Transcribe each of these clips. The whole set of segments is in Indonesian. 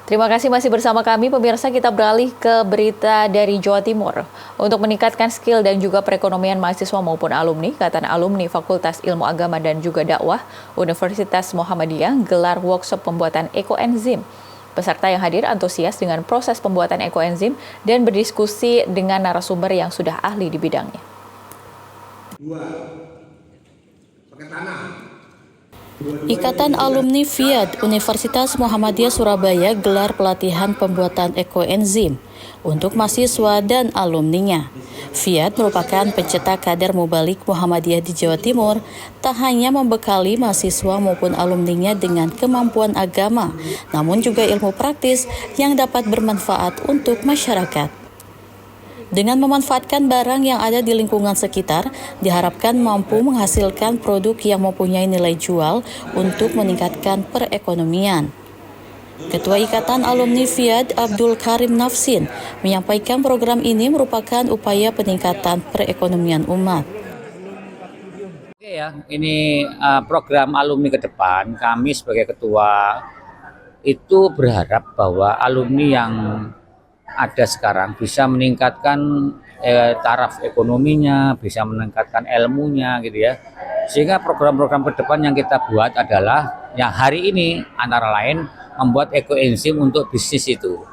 Terima kasih masih bersama kami, pemirsa. Kita beralih ke berita dari Jawa Timur. Untuk meningkatkan skill dan juga perekonomian mahasiswa maupun alumni, Ikatan Alumni Fakultas Ilmu Agama dan juga Dakwah Universitas Muhammadiyah gelar workshop pembuatan ekoenzim. Peserta yang hadir antusias dengan proses pembuatan ekoenzim dan berdiskusi dengan narasumber yang sudah ahli di bidangnya. Ikatan Alumni FIAD Universitas Muhammadiyah Surabaya gelar pelatihan pembuatan ekoenzim untuk mahasiswa dan alumninya. FIAD merupakan pencetak kader mubalik Muhammadiyah di Jawa Timur, tak hanya membekali mahasiswa maupun alumninya dengan kemampuan agama, namun juga ilmu praktis yang dapat bermanfaat untuk masyarakat. Dengan memanfaatkan barang yang ada di lingkungan sekitar, diharapkan mampu menghasilkan produk yang mempunyai nilai jual untuk meningkatkan perekonomian. Ketua Ikatan Alumni FIAD Abdul Karim Nafsin menyampaikan program ini merupakan upaya peningkatan perekonomian umat. Oke ya, ini program alumni ke depan, kami sebagai ketua itu berharap bahwa alumni yang ada sekarang bisa meningkatkan taraf ekonominya, bisa meningkatkan ilmunya gitu ya. Sehingga program-program ke depan yang kita buat adalah yang hari ini antara lain membuat ekoenzim untuk bisnis itu.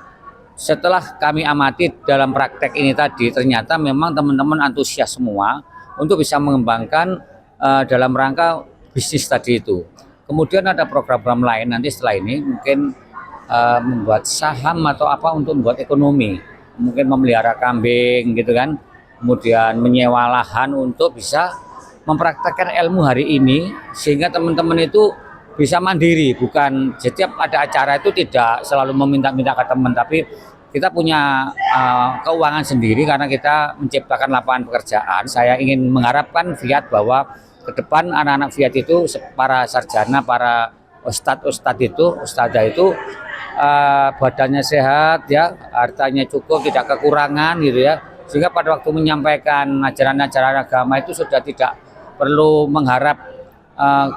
Setelah kami amati dalam praktek ini tadi, ternyata memang teman-teman antusias semua untuk bisa mengembangkan dalam rangka bisnis tadi itu. Kemudian ada program-program lain nanti setelah ini mungkin membuat saham atau apa untuk membuat ekonomi, mungkin memelihara kambing gitu kan, kemudian menyewa lahan untuk bisa mempraktekkan ilmu hari ini sehingga teman-teman itu bisa mandiri, bukan setiap ada acara itu tidak selalu meminta-minta ke teman, tapi kita punya keuangan sendiri karena kita menciptakan lapangan pekerjaan. Saya ingin mengharapkan FIAD bahwa ke depan anak-anak FIAD itu para sarjana, para ustadz itu badannya sehat ya, hartanya cukup, tidak kekurangan gitu ya, sehingga pada waktu menyampaikan ajaran-ajaran agama itu sudah tidak perlu mengharap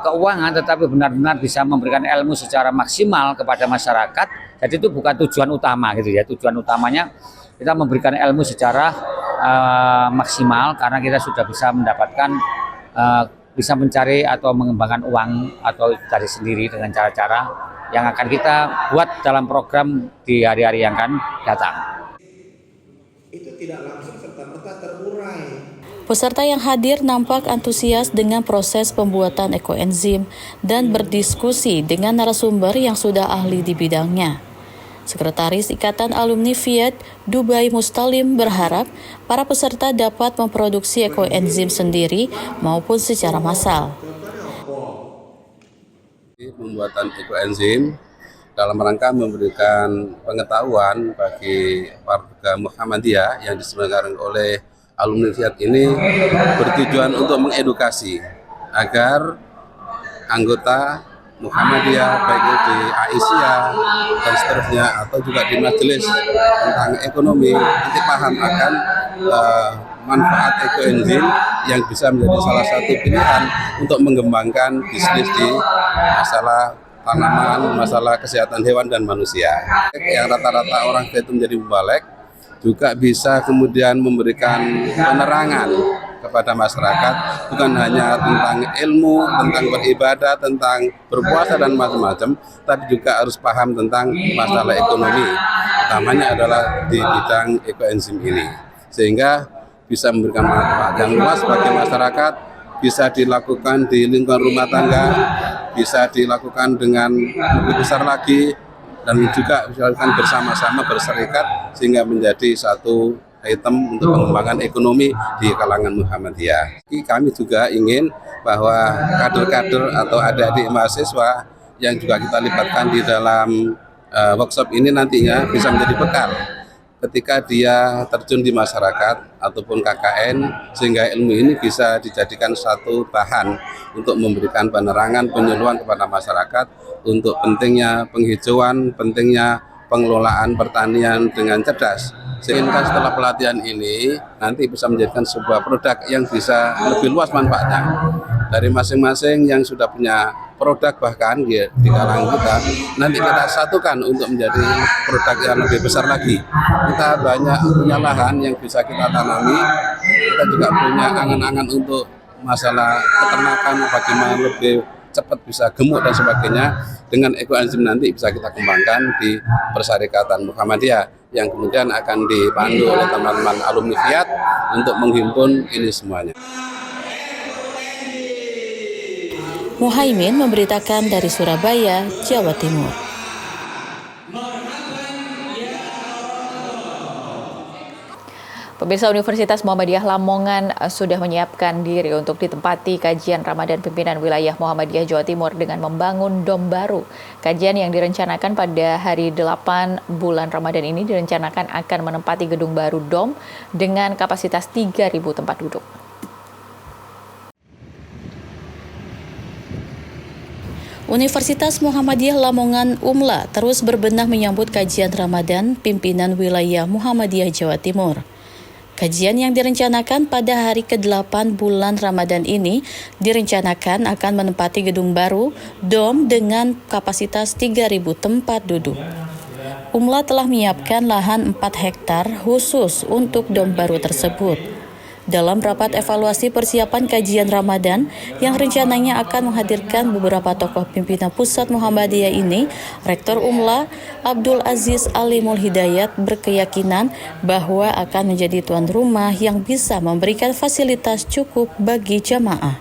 keuangan, tetapi benar-benar bisa memberikan ilmu secara maksimal kepada masyarakat. Jadi itu bukan tujuan utama gitu ya, tujuan utamanya kita memberikan ilmu secara maksimal karena kita sudah bisa mendapatkan bisa mencari atau mengembangkan uang atau cari sendiri dengan cara-cara yang akan kita buat dalam program di hari-hari yang akan datang. Itu tidak langsung serta-merta terurai. Peserta yang hadir nampak antusias dengan proses pembuatan ekoenzim dan berdiskusi dengan narasumber yang sudah ahli di bidangnya. Sekretaris Ikatan Alumni FIAD Dubai Mustalim berharap para peserta dapat memproduksi ekoenzim sendiri maupun secara massal. Pembuatan ekoenzim dalam rangka memberikan pengetahuan bagi warga Muhammadiyah yang diselenggarakan oleh alumni FIAD ini bertujuan untuk mengedukasi agar anggota Muhammadiyah baik di Aisyah dan seterusnya atau juga di majelis tentang ekonomi nanti paham akan manfaat ekoenzim yang bisa menjadi salah satu pilihan untuk mengembangkan bisnis di masalah tanaman, masalah kesehatan hewan dan manusia. Yang rata-rata orang itu menjadi mubalek juga bisa kemudian memberikan penerangan kepada masyarakat bukan hanya tentang ilmu, tentang beribadah, tentang berpuasa dan macam-macam, tapi juga harus paham tentang masalah ekonomi. Utamanya adalah di bidang ekoenzim ini. Sehingga bisa memberikan manfaat yang luas bagi masyarakat, bisa dilakukan di lingkungan rumah tangga, bisa dilakukan dengan lebih besar lagi, dan juga bisa dilakukan bersama-sama berserikat sehingga menjadi satu item untuk pengembangan ekonomi di kalangan Muhammadiyah. Kami juga ingin bahwa kader-kader atau adik-adik mahasiswa yang juga kita libatkan di dalam workshop ini nantinya bisa menjadi bekal ketika dia terjun di masyarakat ataupun KKN, sehingga ilmu ini bisa dijadikan satu bahan untuk memberikan penerangan, penyuluhan kepada masyarakat untuk pentingnya penghijauan, pentingnya pengelolaan pertanian dengan cerdas. Sehingga setelah pelatihan ini nanti bisa menjadikan sebuah produk yang bisa lebih luas manfaatnya dari masing-masing yang sudah punya produk bahkan di kalangan kita nanti kita satukan untuk menjadi produk yang lebih besar lagi. Kita banyak punya lahan yang bisa kita tanami, kita juga punya angan-angan untuk masalah peternakan bagaimana lebih cepat bisa gemuk dan sebagainya. Dengan ekoenzim nanti bisa kita kembangkan di Persyarikatan Muhammadiyah yang kemudian akan dipandu oleh teman-teman alumni FIAT untuk menghimpun ini semuanya. Muhaimin memberitakan dari Surabaya, Jawa Timur. Pemirsa, Universitas Muhammadiyah Lamongan sudah menyiapkan diri untuk ditempati kajian Ramadan pimpinan wilayah Muhammadiyah Jawa Timur dengan membangun dom baru. Kajian yang direncanakan pada hari 8 bulan Ramadan ini direncanakan akan menempati gedung baru dom dengan kapasitas 3.000 tempat duduk. Universitas Muhammadiyah Lamongan UMLA terus berbenah menyambut kajian Ramadan pimpinan wilayah Muhammadiyah Jawa Timur. Kajian yang direncanakan pada hari ke-8 bulan Ramadan ini direncanakan akan menempati gedung baru, dom dengan kapasitas 3.000 tempat duduk. UMLA telah menyiapkan lahan 4 hektar khusus untuk dom baru tersebut. Dalam rapat evaluasi persiapan kajian Ramadan yang rencananya akan menghadirkan beberapa tokoh pimpinan pusat Muhammadiyah ini, Rektor UMLA Abdul Aziz Alimul Hidayat berkeyakinan bahwa akan menjadi tuan rumah yang bisa memberikan fasilitas cukup bagi jamaah.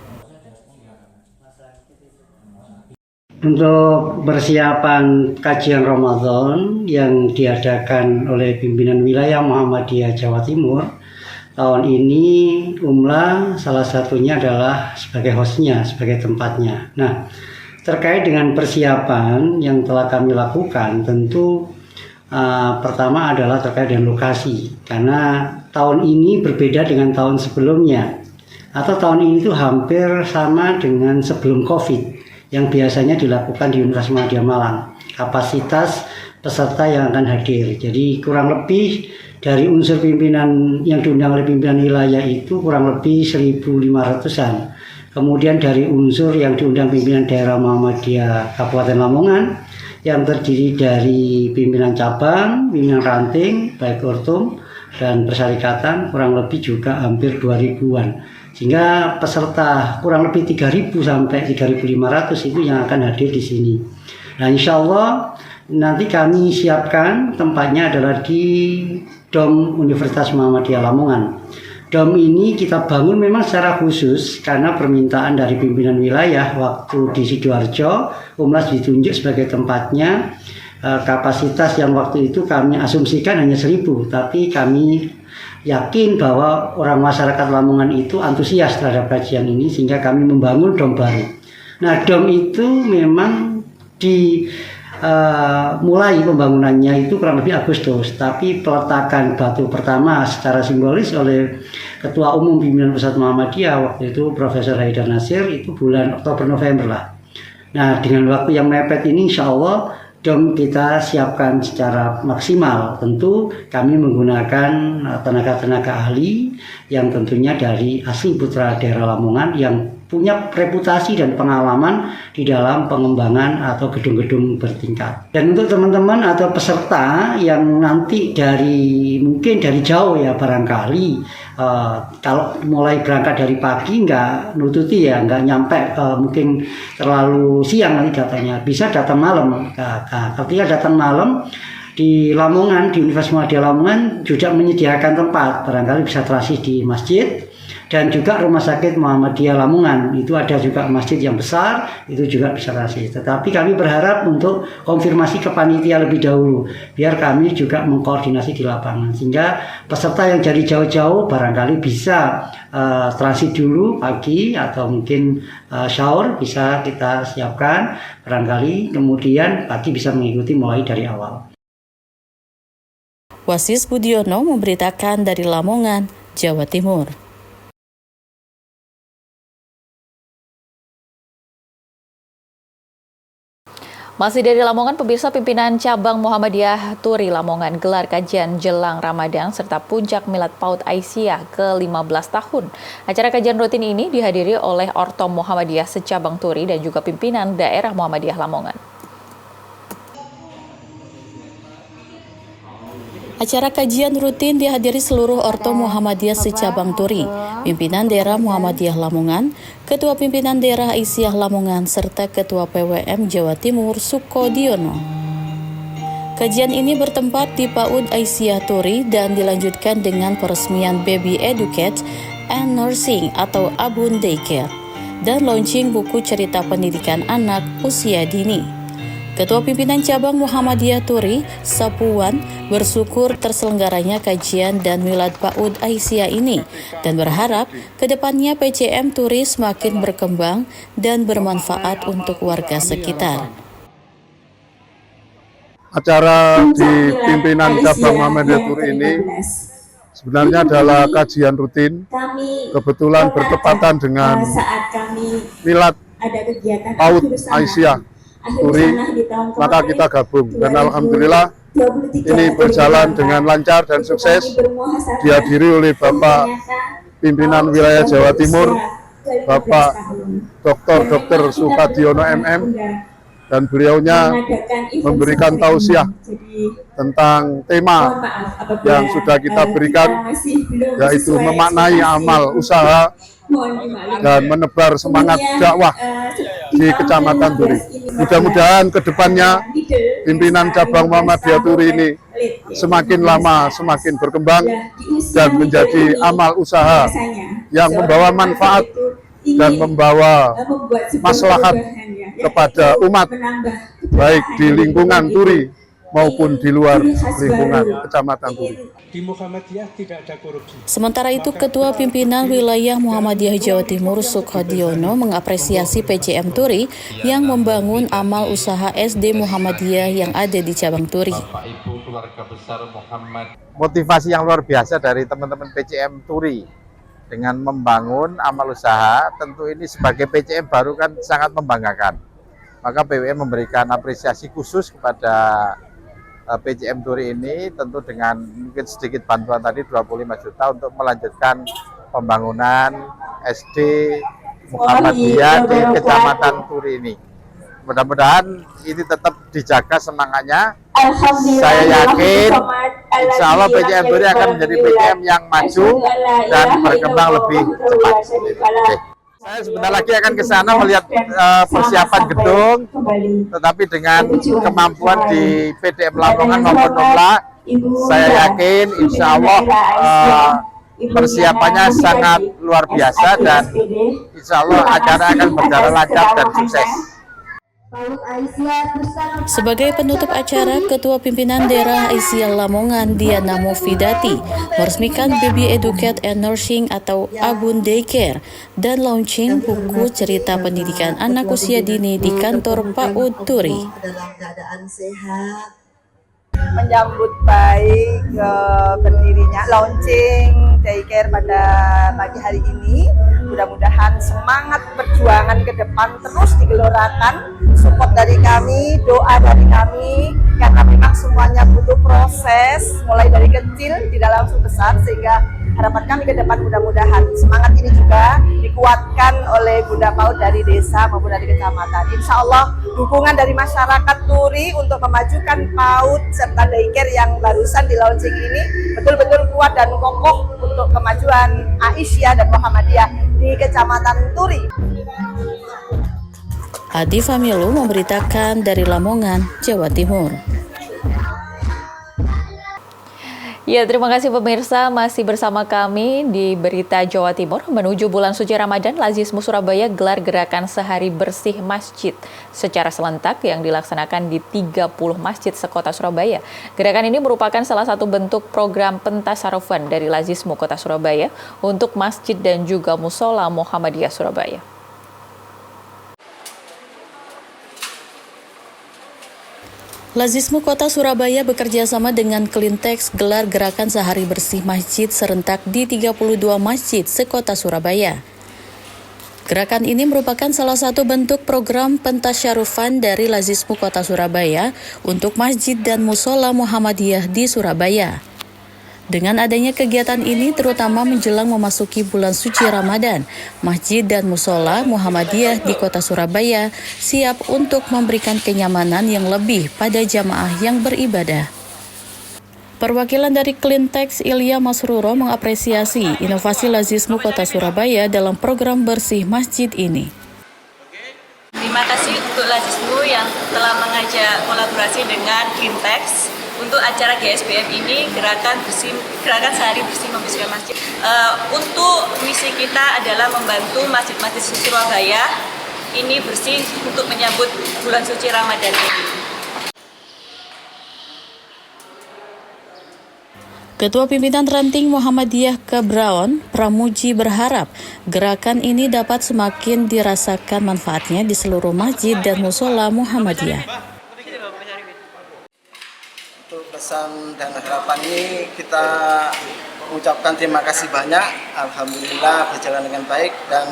Untuk persiapan kajian Ramadan yang diadakan oleh pimpinan wilayah Muhammadiyah Jawa Timur, tahun ini UMLA salah satunya adalah sebagai hostnya, sebagai tempatnya. Nah, terkait dengan persiapan yang telah kami lakukan, tentu pertama adalah terkait dengan lokasi. Karena tahun ini berbeda dengan tahun sebelumnya. Atau tahun ini itu hampir sama dengan sebelum COVID yang biasanya dilakukan di Universitas Muhammadiyah Malang. Kapasitas peserta yang akan hadir. Jadi kurang lebih dari unsur pimpinan yang diundang oleh pimpinan wilayah itu kurang lebih 1.500-an. Kemudian dari unsur yang diundang pimpinan daerah Muhammadiyah Kabupaten Lamongan yang terdiri dari pimpinan cabang, pimpinan ranting, baik Ortum dan Persyarikatan kurang lebih juga hampir 2.000-an. Sehingga peserta kurang lebih 3.000 sampai 3.500 itu yang akan hadir di sini. Nah, insya Allah nanti kami siapkan tempatnya adalah di Dom Universitas Muhammadiyah Lamongan. Dom ini kita bangun memang secara khusus karena permintaan dari pimpinan wilayah waktu di Sidoarjo, UMLA ditunjuk sebagai tempatnya. Kapasitas yang waktu itu kami asumsikan hanya 1.000, tapi kami yakin bahwa orang masyarakat Lamongan itu antusias terhadap kajian ini sehingga kami membangun dom baru. Nah, dom itu memang mulai pembangunannya itu kurang lebih Agustus, tapi peletakan batu pertama secara simbolis oleh Ketua Umum Pimpinan Pusat Muhammadiyah waktu itu Profesor Haidar Nasir itu bulan Oktober-November lah. Nah, dengan waktu yang mepet ini insya Allah dom kita siapkan secara maksimal. Tentu kami menggunakan tenaga-tenaga ahli yang tentunya dari asli putra daerah Lamongan yang punya reputasi dan pengalaman di dalam pengembangan atau gedung-gedung bertingkat. Dan untuk teman-teman atau peserta yang nanti mungkin dari jauh ya barangkali kalau mulai berangkat dari pagi nggak nututi ya, nggak nyampe mungkin terlalu siang nanti datanya, bisa datang malam. Ketika datang malam di Lamongan, di Universitas Muhammadiyah Lamongan juga menyediakan tempat, barangkali bisa transit di masjid. Dan juga Rumah Sakit Muhammadiyah Lamongan, itu ada juga masjid yang besar, itu juga bisa transit. Tetapi kami berharap untuk konfirmasi ke panitia lebih dahulu, biar kami juga mengkoordinasi di lapangan. Sehingga peserta yang dari jauh-jauh barangkali bisa transit dulu pagi, atau mungkin sahur bisa kita siapkan, barangkali kemudian pagi bisa mengikuti mulai dari awal. Wasis Budiono memberitakan dari Lamongan, Jawa Timur. Masih dari Lamongan, pemirsa, pimpinan cabang Muhammadiyah Turi Lamongan gelar kajian jelang Ramadan serta puncak Milad PAUD Aisyah ke-15 tahun. Acara kajian rutin ini dihadiri oleh Ortom Muhammadiyah secabang Turi dan juga pimpinan daerah Muhammadiyah Lamongan. Acara kajian rutin dihadiri seluruh Ortom Muhammadiyah secabang Turi, pimpinan daerah Muhammadiyah Lamongan, Ketua Pimpinan Daerah Aisyah Lamongan, serta Ketua PWM Jawa Timur Sukodiono. Kajian ini bertempat di PAUD Aisyah Turi dan dilanjutkan dengan peresmian Baby Educate and Nursing atau Abun Daycare dan launching buku cerita pendidikan anak usia dini. Ketua Pimpinan Cabang Muhammadiyah Turi, Sapuwan, bersyukur terselenggaranya kajian dan Milad PAUD Aisyah ini dan berharap kedepannya PCM Turi semakin berkembang dan bermanfaat untuk warga sekitar. Acara di pimpinan Cabang Muhammadiyah Turi ini sebenarnya adalah kajian rutin, kebetulan bertepatan dengan Milad PAUD Aisyah Turi, maka kita gabung dan alhamdulillah ini berjalan dengan lancar dan sukses, dihadiri oleh Bapak Pimpinan Wilayah Jawa Timur, Bapak Dr. Sukodiono MM, dan beliaunya memberikan tausiah tentang tema yang sudah kita berikan, yaitu memaknai amal usaha dan menebar semangat dakwah di Kecamatan Turi. Mudah-mudahan kedepannya pimpinan cabang Muhammadiyah Turi ini semakin lama semakin berkembang dan menjadi amal usaha yang membawa manfaat dan membawa maslahat kepada umat, baik di lingkungan Turi maupun di luar lingkungan Kecamatan Turi. Di Muhammadiyah tidak ada korupsi. Sementara itu, Ketua Pimpinan Wilayah Muhammadiyah Jawa Timur Sukodiono mengapresiasi PCM Turi yang membangun amal usaha SD Muhammadiyah yang ada di cabang Turi. Motivasi yang luar biasa dari teman-teman PCM Turi dengan membangun amal usaha, tentu ini sebagai PCM baru kan sangat membanggakan. Maka PWM memberikan apresiasi khusus kepada PCM Turi ini, tentu dengan mungkin sedikit bantuan tadi 25 juta untuk melanjutkan pembangunan SD Muhammadiyah di Kecamatan Turi ini. Mudah-mudahan ini tetap dijaga semangatnya. Saya yakin insya Allah PCM Turi akan menjadi PCM yang maju dan berkembang lebih cepat. Saya sebentar lagi akan ke sana melihat persiapan gedung, tetapi dengan kemampuan di PDM Lamongan maupun Nomla, saya yakin insya Allah persiapannya sangat luar biasa dan insya Allah acara akan berjalan lancar dan sukses. Sebagai penutup acara, Ketua Pimpinan Daerah Aisyah Lamongan, Diana Mufidati, meresmikan Baby Educate and Nursing atau Abun Daycare dan launching buku cerita pendidikan anak usia dini di kantor PAUD Turi. Dalam keadaan sehat, menyambut baik berdirinya launching daycare pada pagi hari ini. Mudah-mudahan semangat perjuangan ke depan terus digelorakan, support dari kami, doa dari kami, karena memang semuanya butuh proses, mulai dari kecil tidak langsung besar, sehingga harapan kami ke depan mudah-mudahan semangat ini juga dikuatkan oleh Bunda PAUD dari desa maupun dari kecamatan. Insya Allah dukungan dari masyarakat Turi untuk memajukan PAUD serta daycare yang barusan di launching ini betul-betul kuat dan kokoh untuk kemajuan Aisyah dan Muhammadiyah di Kecamatan Turi. Adi Familu memberitakan dari Lamongan, Jawa Timur. Ya, terima kasih pemirsa masih bersama kami di Berita Jawa Timur. Menuju bulan suci Ramadan, Lazismu Surabaya gelar gerakan sehari bersih masjid secara serentak yang dilaksanakan di 30 masjid sekota Surabaya. Gerakan ini merupakan salah satu bentuk program pentasarufan dari Lazismu Kota Surabaya untuk masjid dan juga musola Muhammadiyah Surabaya. Lazismu Kota Surabaya bekerja sama dengan Klintex gelar gerakan sehari bersih masjid serentak di 32 masjid sekota Surabaya. Gerakan ini merupakan salah satu bentuk program pentasyarufan dari Lazismu Kota Surabaya untuk masjid dan musola Muhammadiyah di Surabaya. Dengan adanya kegiatan ini, terutama menjelang memasuki bulan suci Ramadan, masjid dan musola Muhammadiyah di Kota Surabaya siap untuk memberikan kenyamanan yang lebih pada jamaah yang beribadah. Perwakilan dari Klintex Ilya Masruro mengapresiasi inovasi Lazismu Kota Surabaya dalam program bersih masjid ini. Terima kasih untuk Lazismu yang telah mengajak kolaborasi dengan Klintex untuk acara GSBM ini, gerakan sehari bersih membersihkan masjid. Untuk misi kita adalah membantu masjid-masjid Surabaya ini bersih untuk menyambut bulan suci Ramadan ini. Ketua Pimpinan Ranting Muhammadiyah Kebraon, Pramuji berharap gerakan ini dapat semakin dirasakan manfaatnya di seluruh masjid dan musola Muhammadiyah. Untuk pesan dan harapan ini kita mengucapkan terima kasih banyak. Alhamdulillah berjalan dengan baik, dan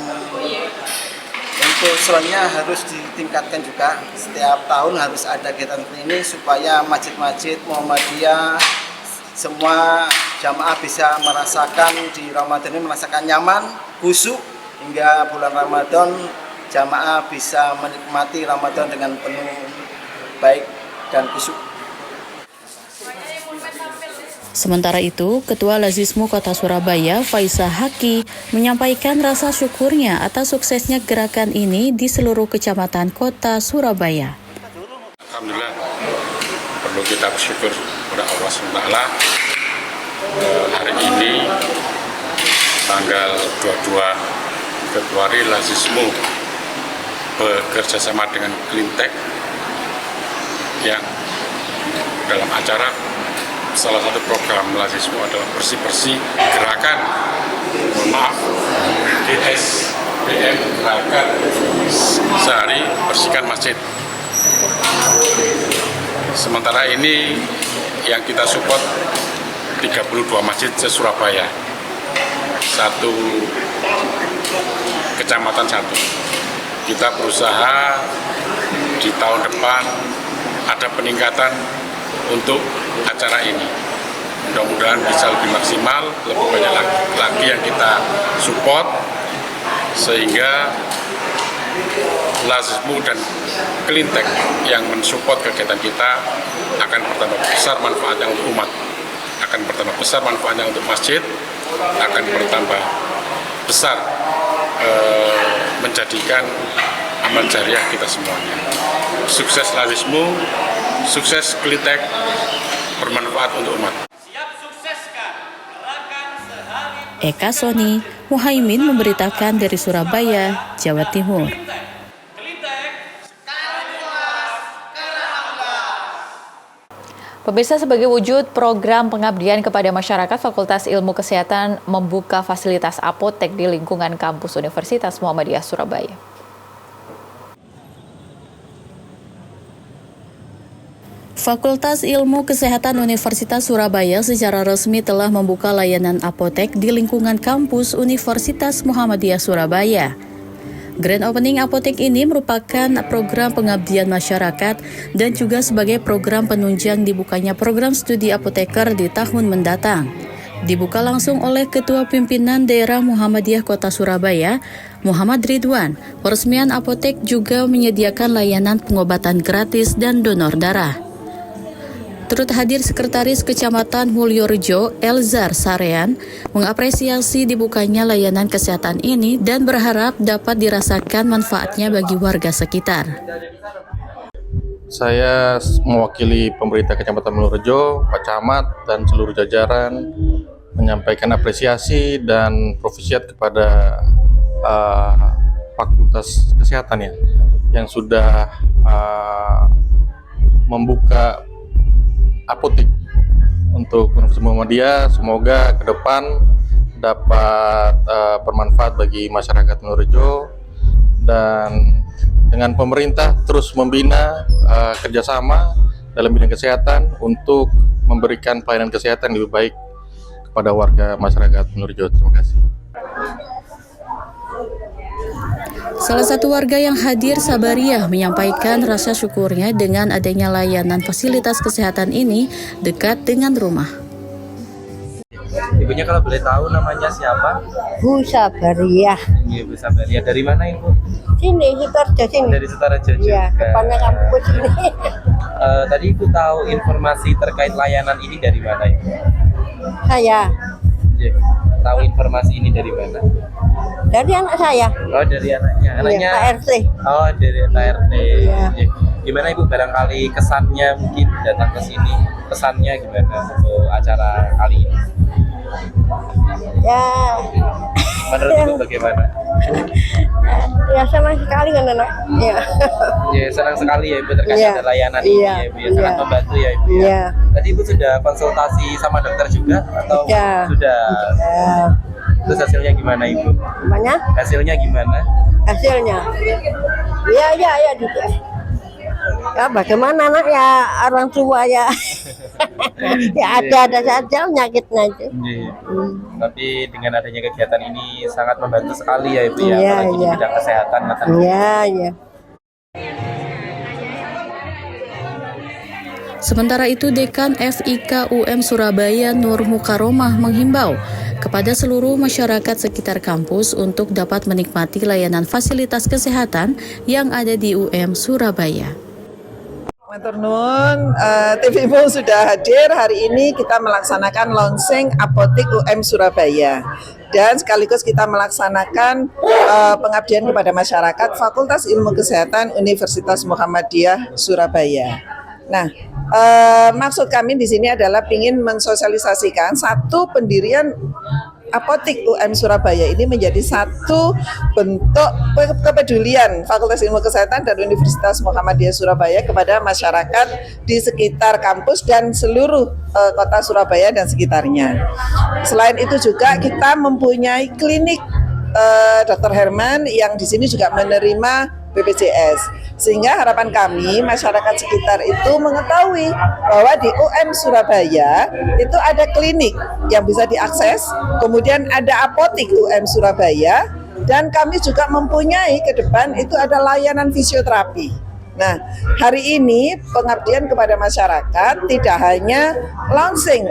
untuk selanjutnya harus ditingkatkan juga. Setiap tahun harus ada kegiatan ini supaya masjid-masjid Muhammadiyah semua jamaah bisa merasakan di Ramadan ini merasakan nyaman, khusyuk, hingga bulan Ramadan jamaah bisa menikmati Ramadan dengan penuh baik dan khusyuk. Sementara itu, Ketua Lazismu Kota Surabaya, Faisal Haki, menyampaikan rasa syukurnya atas suksesnya gerakan ini di seluruh kecamatan Kota Surabaya. Alhamdulillah, perlu kita bersyukur kepada Allah SWT. Hari ini, tanggal 22 Februari, Lazismu bekerjasama dengan Klintex yang dalam acara salah satu program Lazismu adalah bersih-bersih gerakan, GSBM, gerakan sehari bersihkan masjid. Sementara ini yang kita support 32 masjid se-Surabaya, satu kecamatan satu. Kita berusaha di tahun depan ada peningkatan untuk acara ini. Mudah-mudahan bisa lebih maksimal, lebih banyak lagi yang kita support, sehingga Lazismu dan Klintex yang mensupport kegiatan kita akan bertambah besar manfaatnya untuk umat, akan bertambah besar manfaatnya untuk masjid, akan bertambah besar menjadikan amal jariah kita semuanya. Sukses Lazismu, sukses Klintex, bermanfaat untuk umat. Eka Soni, Muhaimin memberitakan dari Surabaya, Jawa Timur. Pemirsa, sebagai wujud program pengabdian kepada masyarakat, Fakultas Ilmu Kesehatan membuka fasilitas apotek di lingkungan kampus Universitas Muhammadiyah Surabaya. Fakultas Ilmu Kesehatan Universitas Surabaya secara resmi telah membuka layanan apotek di lingkungan kampus Universitas Muhammadiyah Surabaya. Grand Opening Apotek ini merupakan program pengabdian masyarakat dan juga sebagai program penunjang dibukanya program studi apoteker di tahun mendatang. Dibuka langsung oleh Ketua Pimpinan Daerah Muhammadiyah Kota Surabaya, Muhammad Ridwan. Peresmian apotek juga menyediakan layanan pengobatan gratis dan donor darah. Turut hadir Sekretaris Kecamatan Mulyorejo, Elzar Sarean, mengapresiasi dibukanya layanan kesehatan ini dan berharap dapat dirasakan manfaatnya bagi warga sekitar. Saya mewakili pemerintah Kecamatan Mulyorejo, Pak Camat, dan seluruh jajaran menyampaikan apresiasi dan profisiat kepada Fakultas Kesehatan yang sudah membuka apotek untuk Universitas Muhammadiyah. Semoga ke depan dapat bermanfaat bagi masyarakat Mulyorejo, dan dengan pemerintah terus membina kerjasama dalam bidang kesehatan untuk memberikan pelayanan kesehatan yang lebih baik kepada warga masyarakat Mulyorejo. Terima kasih. Salah satu warga yang hadir Sabariah menyampaikan rasa syukurnya dengan adanya layanan fasilitas kesehatan ini dekat dengan rumah. Ibunya kalau boleh tahu namanya siapa? Bu Sabariah. Iya, Bu Sabariah. Dari mana Ibu? Sini, Sutarjo sini. Dari Sutarjo juga. Iya, depannya kampus ini. Tadi Ibu tahu informasi terkait layanan ini dari mana Ibu? Saya. Iya. Tahu informasi ini dari mana? Dari anak saya. Oh, dari anaknya. Anaknya Pak RT. Oh, dari Pak RT. Iya. Iya. Gimana Ibu barangkali kesannya mungkin datang ke sini? Kesannya gimana untuk acara kali ini? Ya. Menurut Ibu bagaimana? Ya senang sekali kan anak. Ya. Ya, senang sekali ya Ibu terkait Iya. ada layanan ini Iya. ya Ibu. Ya, sangat Iya. membantu ya Ibu ya. Iya. Tadi Ibu sudah konsultasi sama dokter juga atau sudah? Terus hasilnya gimana Ibu? Namanya? Hasilnya gimana? Hasilnya. Ya juga. Ya bagaimana anak ya orang tua ya. Ya ada saja penyakitnya itu. Iya. Tapi dengan adanya kegiatan ini sangat membantu sekali ya Ibu ya, Iya, apalagi di iya. bidang kesehatan. Iya. Sementara itu, Dekan FIK UM Surabaya Nur Mukaromah menghimbau kepada seluruh masyarakat sekitar kampus untuk dapat menikmati layanan fasilitas kesehatan yang ada di UM Surabaya. Matur nuwun, TVmu sudah hadir. Hari ini kita melaksanakan launching Apotik UM Surabaya dan sekaligus kita melaksanakan pengabdian kepada masyarakat Fakultas Ilmu Kesehatan Universitas Muhammadiyah Surabaya. Nah, maksud kami di sini adalah ingin mensosialisasikan satu pendirian Apotik UM Surabaya ini menjadi satu bentuk kepedulian Fakultas Ilmu Kesehatan dan Universitas Muhammadiyah Surabaya kepada masyarakat di sekitar kampus dan seluruh kota Surabaya dan sekitarnya. Selain itu juga kita mempunyai klinik Dr. Herman yang di sini juga menerima BPJS. Sehingga harapan kami masyarakat sekitar itu mengetahui bahwa di UM Surabaya itu ada klinik yang bisa diakses, kemudian ada apotik UM Surabaya, dan kami juga mempunyai ke depan itu ada layanan fisioterapi. Nah, hari ini pengabdian kepada masyarakat tidak hanya launching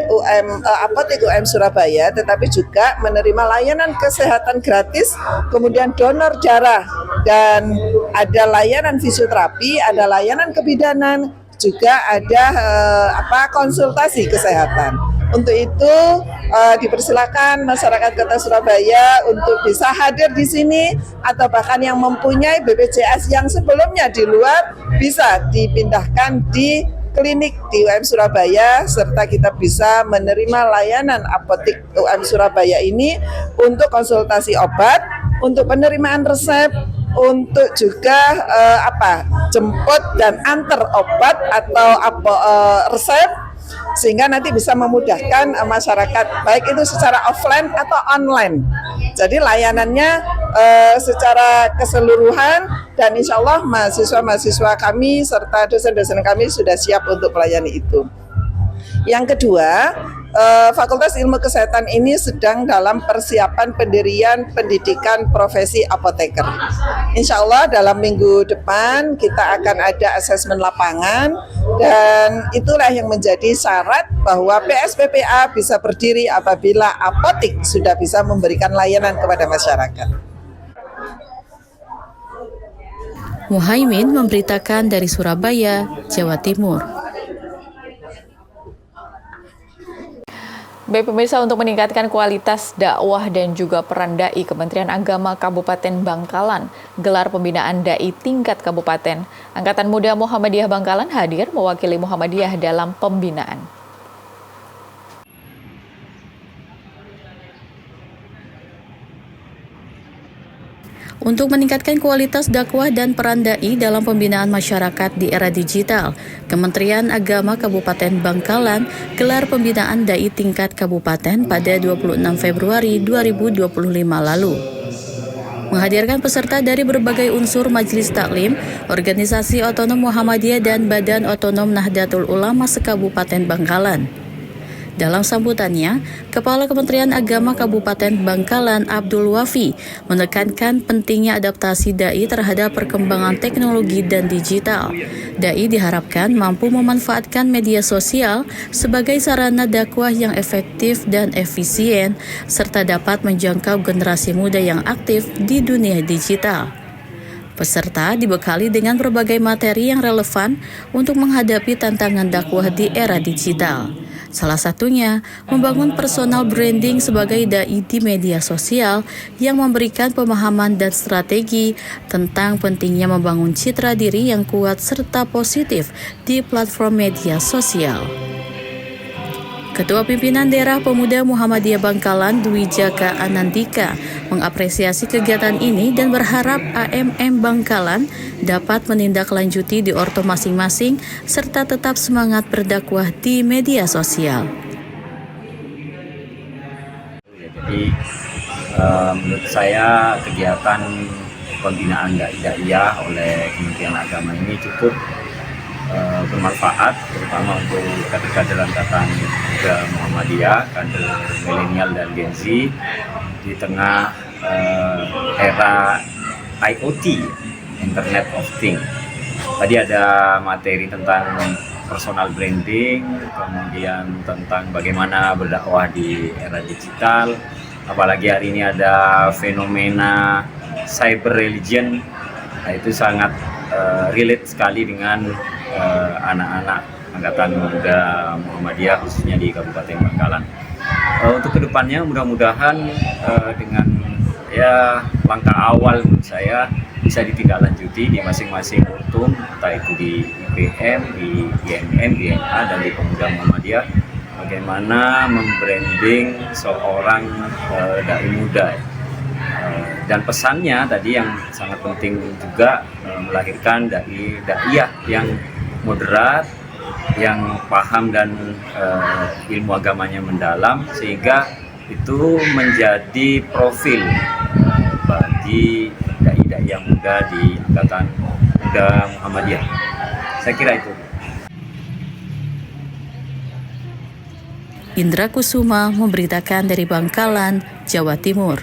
Apotik UM Surabaya, tetapi juga menerima layanan kesehatan gratis, kemudian donor darah, dan ada layanan fisioterapi, ada layanan kebidanan, juga ada konsultasi kesehatan. Untuk itu dipersilakan masyarakat Kota Surabaya untuk bisa hadir di sini atau bahkan yang mempunyai BPJS yang sebelumnya di luar bisa dipindahkan di klinik di UM Surabaya, serta kita bisa menerima layanan Apotik UM Surabaya ini untuk konsultasi obat, untuk penerimaan resep, untuk juga jemput dan antar obat atau resep, sehingga nanti bisa memudahkan masyarakat baik itu secara offline atau online. Jadi layanannya secara keseluruhan, dan insya Allah mahasiswa-mahasiswa kami serta dosen-dosen kami sudah siap untuk melayani itu. Yang kedua, Fakultas Ilmu Kesehatan ini sedang dalam persiapan pendirian pendidikan profesi apoteker. Insya Allah dalam minggu depan kita akan ada asesmen lapangan, dan itulah yang menjadi syarat bahwa PSPPA bisa berdiri apabila apotik sudah bisa memberikan layanan kepada masyarakat. Muhaimin memberitakan dari Surabaya, Jawa Timur. Baik pemirsa, untuk meningkatkan kualitas dakwah dan juga peran dai, Kementerian Agama Kabupaten Bangkalan gelar pembinaan dai tingkat kabupaten. Angkatan Muda Muhammadiyah Bangkalan hadir mewakili Muhammadiyah dalam pembinaan. Untuk meningkatkan kualitas dakwah dan peran dai dalam pembinaan masyarakat di era digital, Kementerian Agama Kabupaten Bangkalan gelar pembinaan dai tingkat kabupaten pada 26 Februari 2025 lalu. Menghadirkan peserta dari berbagai unsur majelis taklim, organisasi otonom Muhammadiyah dan Badan Otonom Nahdlatul Ulama se-Kabupaten Bangkalan. Dalam sambutannya, Kepala Kementerian Agama Kabupaten Bangkalan Abdul Wafi menekankan pentingnya adaptasi dai terhadap perkembangan teknologi dan digital. Dai diharapkan mampu memanfaatkan media sosial sebagai sarana dakwah yang efektif dan efisien, serta dapat menjangkau generasi muda yang aktif di dunia digital. Peserta dibekali dengan berbagai materi yang relevan untuk menghadapi tantangan dakwah di era digital. Salah satunya, membangun personal branding sebagai dai di media sosial yang memberikan pemahaman dan strategi tentang pentingnya membangun citra diri yang kuat serta positif di platform media sosial. Ketua Pimpinan Daerah Pemuda Muhammadiyah Bangkalan, Dwi Jaka Anandika, mengapresiasi kegiatan ini dan berharap AMM Bangkalan dapat menindaklanjuti di orto masing-masing serta tetap semangat berdakwah di media sosial. Jadi menurut saya kegiatan pembinaan dai-daiyah oleh Kementerian Agama ini cukup bermanfaat, terutama untuk kader-kader angkatan muda Muhammadiyah, kader milenial dan Gen Z di tengah era IoT, Internet of Things. Tadi ada materi tentang personal branding, kemudian tentang bagaimana berdakwah di era digital, apalagi hari ini ada fenomena cyber religion. Nah, itu sangat relate sekali dengan anak-anak angkatan muda Muhammadiyah khususnya di Kabupaten Bangkalan. Untuk kedepannya mudah-mudahan dengan langkah awal menurut saya bisa ditindaklanjuti di masing-masing ultum, entah itu di IPM, di IMM, di NA, dan di Pemuda Muhammadiyah, bagaimana membranding seorang dai muda. Dan pesannya tadi yang sangat penting juga, melahirkan daiyah yang moderat, yang paham dan ilmu agamanya mendalam, sehingga itu menjadi profil bagi dai-dai yang muda di angkatan muda Muhammadiyah. Saya kira itu. Indra Kusuma memberitakan dari Bangkalan, Jawa Timur.